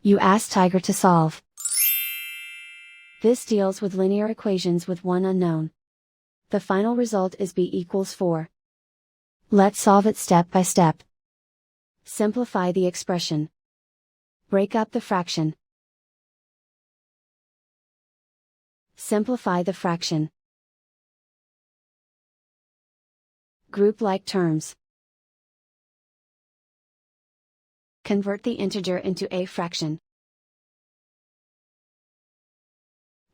You ask Tiger to solve. This deals with linear equations with one unknown. The final result is b equals 4. Let's solve it step by step. Simplify the expression. Break up the fraction. Simplify the fraction. Group like terms. Convert the integer into a fraction.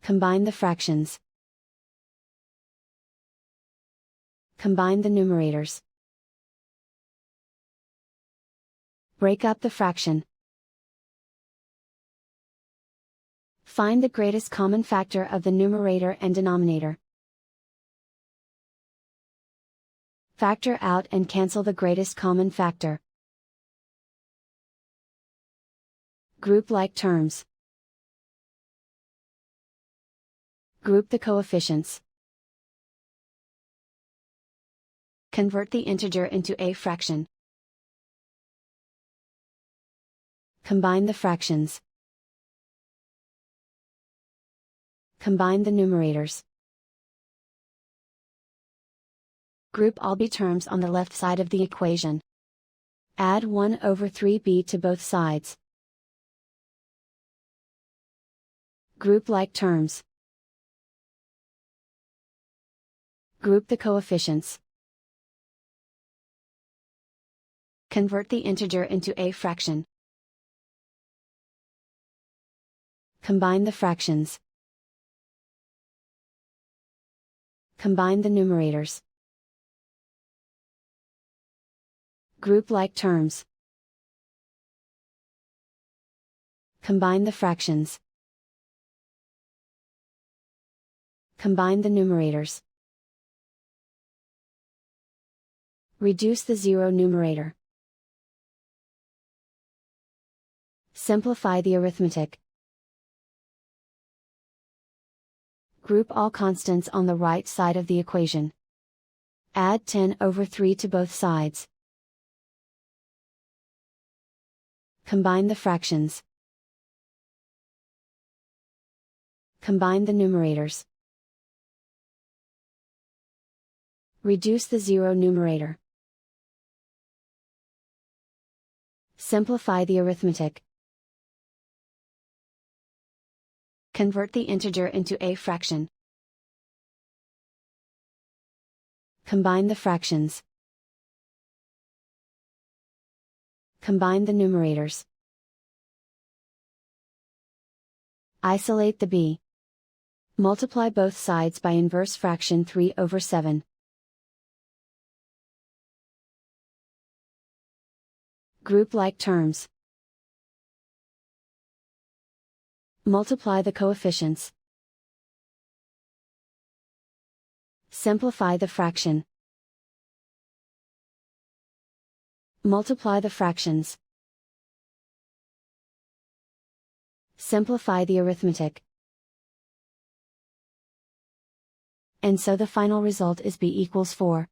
Combine the fractions. Combine the numerators. Break up the fraction. Find the greatest common factor of the numerator and denominator. Factor out and cancel the greatest common factor. Group like terms. Group the coefficients. Convert the integer into a fraction. Combine the fractions. Combine the numerators. Group all b terms on the left side of the equation. Add 1 over 3b to both sides. Group like terms. Group the coefficients. Convert the integer into a fraction. Combine the fractions. Combine the numerators. Group like terms. Combine the fractions. Combine the numerators. Reduce the zero numerator. Simplify the arithmetic. Group all constants on the right side of the equation. Add 10 over 3 to both sides. Combine the fractions. Combine the numerators. Reduce the zero numerator. Simplify the arithmetic. Convert the integer into a fraction. Combine the fractions. Combine the numerators. Isolate the b. Multiply both sides by inverse fraction 3 over 7. Group like terms. Multiply the coefficients. Simplify the fraction. Multiply the fractions. Simplify the arithmetic. And so the final result is b equals 4.